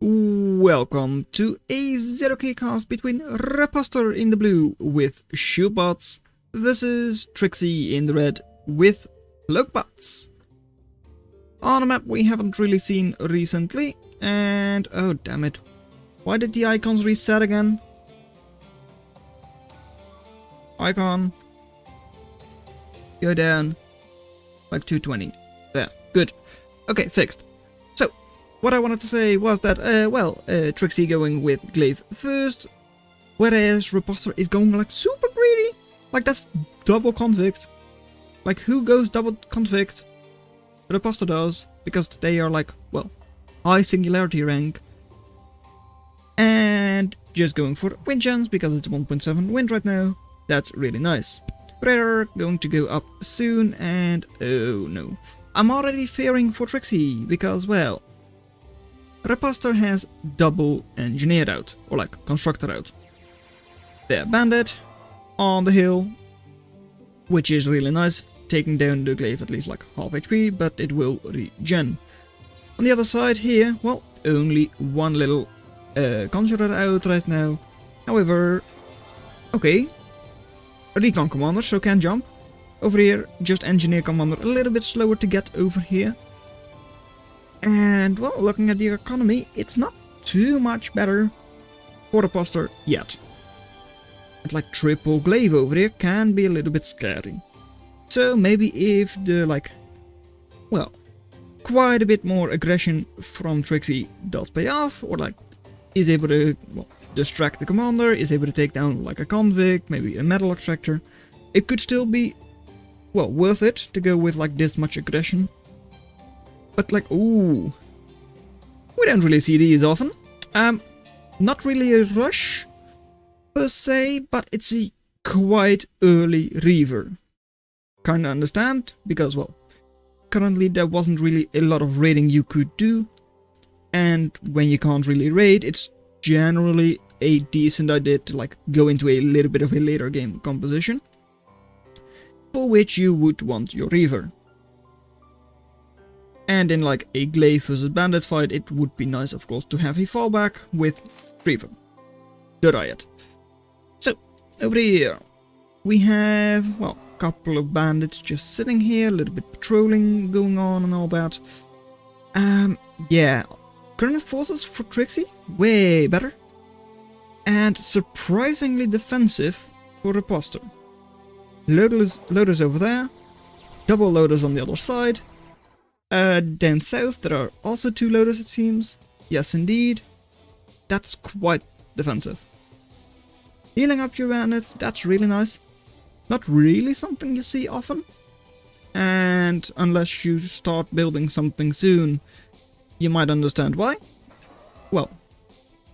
Welcome to a zerok cast between RiposteR in the blue with shieldbots versus Therxyy in the red with cloakbots. On a map we haven't really seen recently, and oh damn it, why did the icons reset again? Icon, go down, like 220, there, good, okay, fixed. What I wanted to say was that, Therxyy going with glaive first, whereas RiposteR is going like super greedy. Like that's double convict. Like who goes double convict? RiposteR does, because they are like, well, high singularity rank. And just going for wind chance, because it's 1.7 wind right now. That's really nice. Rare going to go up soon, and oh no. I'm already fearing for Therxyy, because, well, RiposteR has double engineered out, or like constructor out. There, bandit on the hill, which is really nice, taking down the glaive at least like half HP, but it will regen. On the other side here, well, only one little conjurer out right now. However, okay, recon commander, so can jump. Over here, just engineer commander, a little bit slower to get over here. And, well, looking at the economy, it's not too much better for RiposteR yet. And like triple glaive over here can be a little bit scary. So maybe if the, like, well, quite a bit more aggression from Therxyy does pay off, or like, is able to, well, distract the commander, is able to take down like a convict, maybe a metal extractor, it could still be, well, worth it to go with like this much aggression. But like, ooh, we don't really see these often. Not really a rush per se, but it's a quite early reaver. Kinda understand, because, well, currently there wasn't really a lot of raiding you could do. And when you can't really raid, it's generally a decent idea to like go into a little bit of a later game composition, for which you would want your reaver. And in like a glaive versus bandit fight, it would be nice, of course, to have a fallback with reaver. The riot. So, over here, we have, well, a couple of bandits just sitting here, a little bit patrolling going on and all that. Yeah, current forces for Therxyy, way better. And surprisingly defensive for RiposteR. Loaders over there, double loaders on the other side. Down south there are also two loaders, it seems. Yes, indeed. That's quite defensive. Healing up your bandits, that's really nice. Not really something you see often. And unless you start building something soon, you might understand why. Well,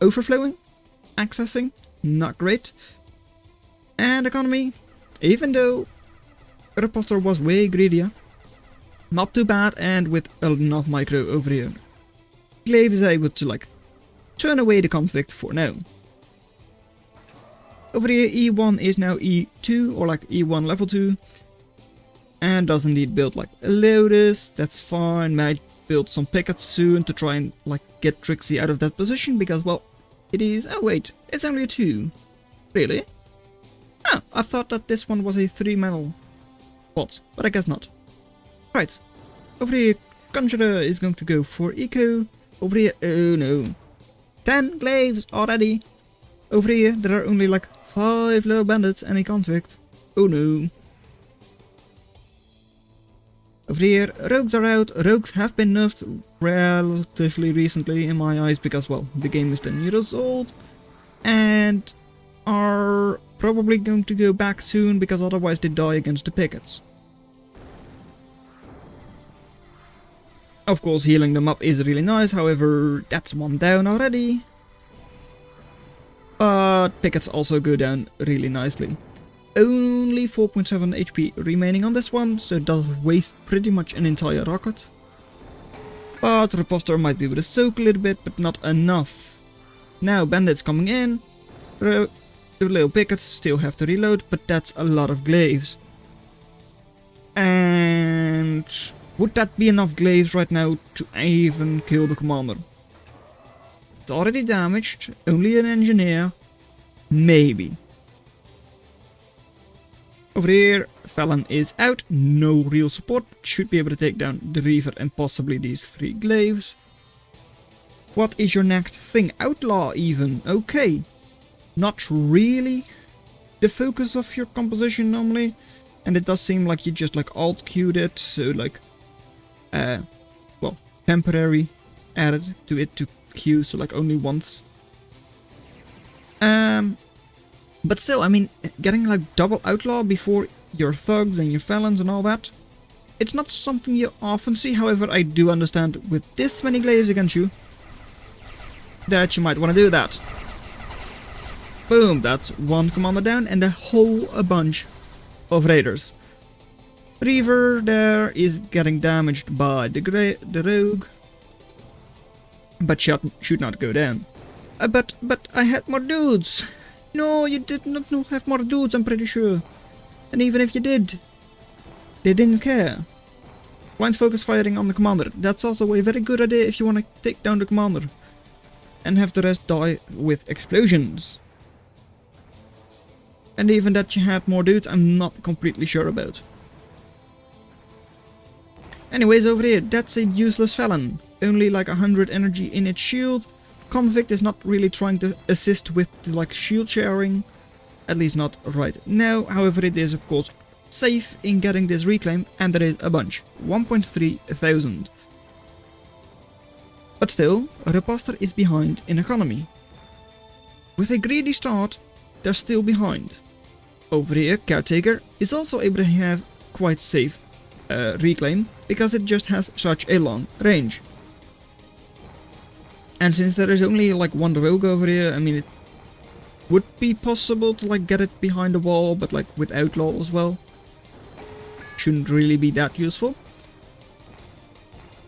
overflowing, accessing, not great. And economy, even though RiposteR was way greedier, not too bad, and with enough micro over here. Glaive is able to like turn away the convict for now. Over here E1 is now E2, or like E1 level 2. And does indeed build like a Lotus, that's fine. Might build some pickets soon to try and like get Therxyy out of that position, because, well, it is, oh wait, it's only a 2. Really? Oh, I thought that this one was a 3 metal bot, but I guess not. Right, over here, Conjurer is going to go for eco. Over here, oh no, 10 glaives already. Over here, there are only like 5 little bandits and a convict. Oh no. Over here, rogues are out. Rogues have been nerfed relatively recently in my eyes, because, well, the game is 10 years old. And are probably going to go back soon, because otherwise they die against the pickets. Of course, healing them up is really nice, however, that's one down already. But pickets also go down really nicely. Only 4.7 HP remaining on this one, so it does waste pretty much an entire rocket. But RiposteR might be able to soak a little bit, but not enough. Now bandits coming in. The little pickets still have to reload, but that's a lot of glaives. And would that be enough glaives right now to even kill the commander? It's already damaged. Only an engineer. Maybe. Over here, Felon is out. No real support. Should be able to take down the Reaver and possibly these 3 glaives. What is your next thing? Outlaw even. Okay. Not really the focus of your composition normally. And it does seem like you just like alt-queued it. So like, well, temporary added to it to queue. So like only once. But still, I mean, getting like double outlaw before your thugs and your felons and all that, it's not something you often see. However, I do understand with this many glaives against you that you might want to do that. Boom, that's 1 commander down and a whole bunch of raiders. Reaver there is getting damaged by the rogue, but should not go down. But I had more dudes. No, you did not have more dudes, I'm pretty sure. And even if you did, they didn't care. Blind focus firing on the commander. That's also a very good idea if you want to take down the commander. And have the rest die with explosions. And even that you had more dudes, I'm not completely sure about. Anyways, over here, that's a useless felon. Only like 100 energy in its shield. Convict is not really trying to assist with like shield sharing, at least not right now. However, it is of course safe in getting this reclaim, and there is a bunch, 1.3 thousand. But still, RiposteR is behind in economy. With a greedy start, they're still behind. Over here, Caretaker is also able to have quite safe reclaim, because it just has such a long range. And since there is only like 1 rogue over here, I mean, it would be possible to like get it behind the wall, but like with outlaw as well. Shouldn't really be that useful.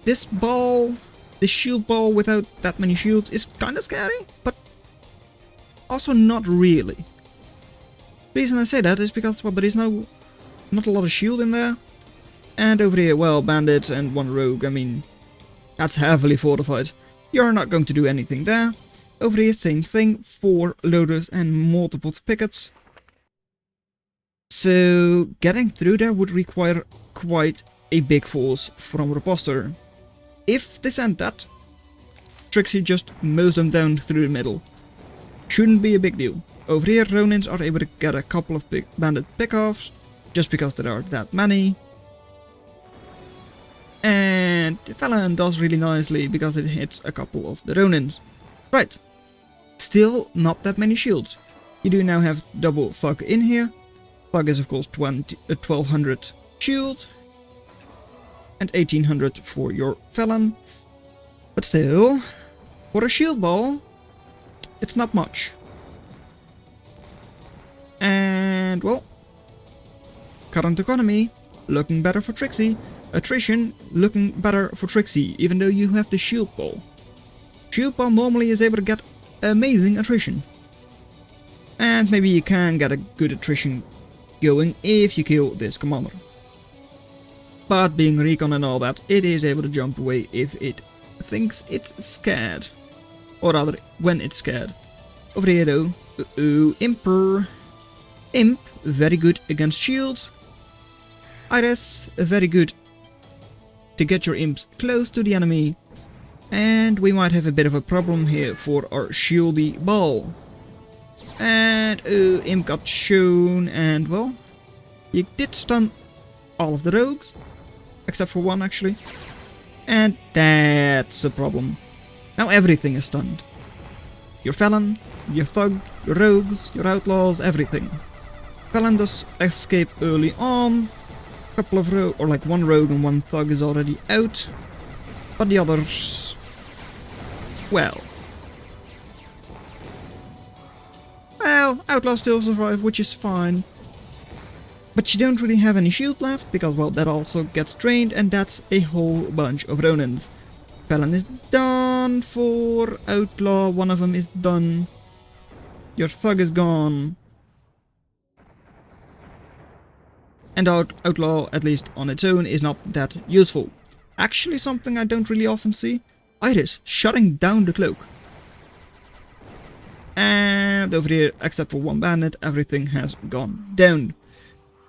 This ball, the shield ball without that many shields is kinda scary, but also not really. The reason I say that is because, well, there is not a lot of shield in there. And over here, well, bandits and 1 rogue, I mean, that's heavily fortified. You're not going to do anything there. Over here, same thing, 4 loaders and multiple pickets. So, getting through there would require quite a big force from RiposteR. If they sent that, Therxyy just mows them down through the middle. Shouldn't be a big deal. Over here, Ronins are able to get a couple of big bandit pickoffs, just because there are that many. And the Felon does really nicely because it hits a couple of the Ronins. Right. Still not that many shields. You do now have double Thug in here. Thug is of course 1200 shield. And 1800 for your Felon. But still, for a shield ball, it's not much. And well, current economy looking better for Therxyy. Attrition looking better for Therxyy, even though you have the shield ball. Shield ball normally is able to get amazing attrition. And maybe you can get a good attrition going if you kill this commander. But being recon and all that, it is able to jump away if it thinks it's scared. Or rather, when it's scared. Over here though, Imper. Imp, very good against shields. Iris, very good to get your imps close to the enemy. And we might have a bit of a problem here for our shieldy ball. And imp got shown, and well, you did stun all of the rogues, except for 1 actually. And that's a problem. Now everything is stunned. Your Felon, your Thug, your rogues, your outlaws, everything. Felon does escape early on. Couple of rogue, or like 1 rogue and 1 thug is already out, but the others, well, outlaws still survive, which is fine, but you don't really have any shield left because, well, that also gets drained, and that's a whole bunch of Ronins. Felon is done for outlaw, 1 of them is done, your thug is gone. And outlaw, at least on its own, is not that useful. Actually, something I don't really often see. Iris shutting down the cloak. And over here, except for one bandit, everything has gone down.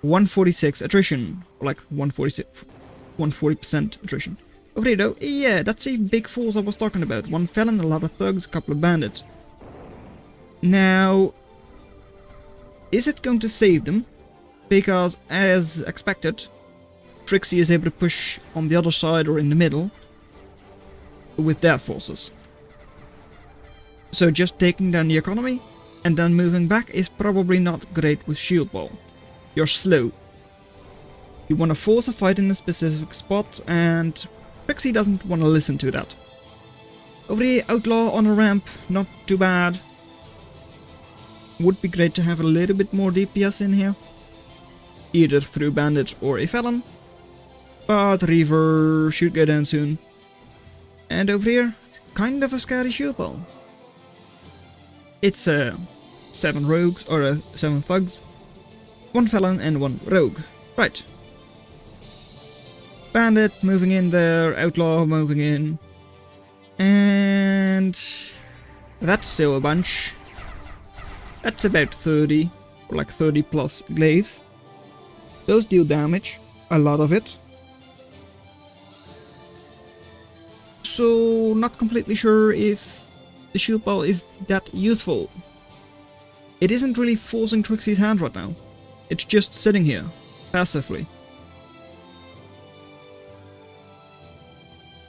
146 attrition, or like 140% attrition. Over here though, yeah, that's a big force I was talking about. One felon, a lot of thugs, a couple of bandits. Now, is it going to save them? Because, as expected, Therxyy is able to push on the other side or in the middle with their forces. So just taking down the economy and then moving back is probably not great with shieldball. You're slow. You want to force a fight in a specific spot, and Therxyy doesn't want to listen to that. Over here, outlaw on a ramp, not too bad. Would be great to have a little bit more DPS in here, either through bandit or a felon, but Reaver should go down soon. And over here, kind of a scary shieldball. It's 7 rogues, or 7 thugs, 1 felon and 1 rogue. Right. Bandit moving in there, outlaw moving in. And that's still a bunch. That's about 30, or like 30 plus glaives. Those deal damage, a lot of it. So, not completely sure if the shieldball is that useful. It isn't really forcing Therxyy's hand right now. It's just sitting here, passively.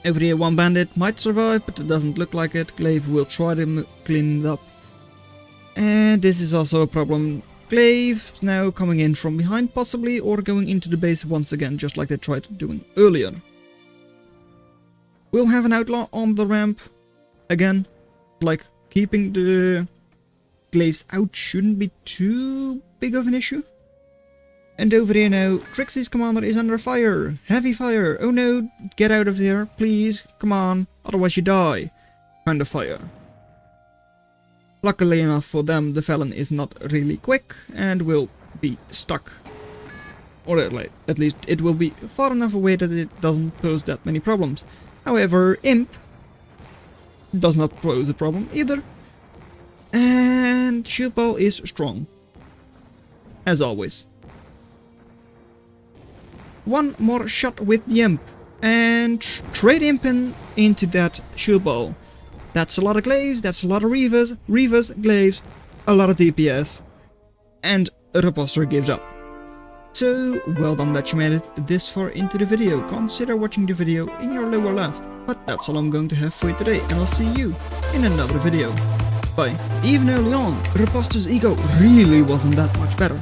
Over here, 1 bandit might survive, but it doesn't look like it. Glaive will try to clean it up. And this is also a problem. Glaive is now coming in from behind, possibly, or going into the base once again, just like they tried doing earlier. We'll have an outlaw on the ramp again. Like, keeping the glaives out shouldn't be too big of an issue. And over here now, Therxyy's commander is under fire. Heavy fire. Oh no, get out of here, please. Come on, otherwise you die. Kind of fire. Luckily enough for them, the felon is not really quick and will be stuck. Or at least it will be far enough away that it doesn't pose that many problems. However, Imp does not pose a problem either. And shieldball is strong. As always. 1 more shot with the Imp. And trade Imp into that shieldball. That's a lot of glaives, that's a lot of reavers, glaives, a lot of DPS. And RiposteR gives up. So, well done that you made it this far into the video. Consider watching the video in your lower left. But that's all I'm going to have for you today, and I'll see you in another video. Bye. Even early on, RiposteR's ego really wasn't that much better.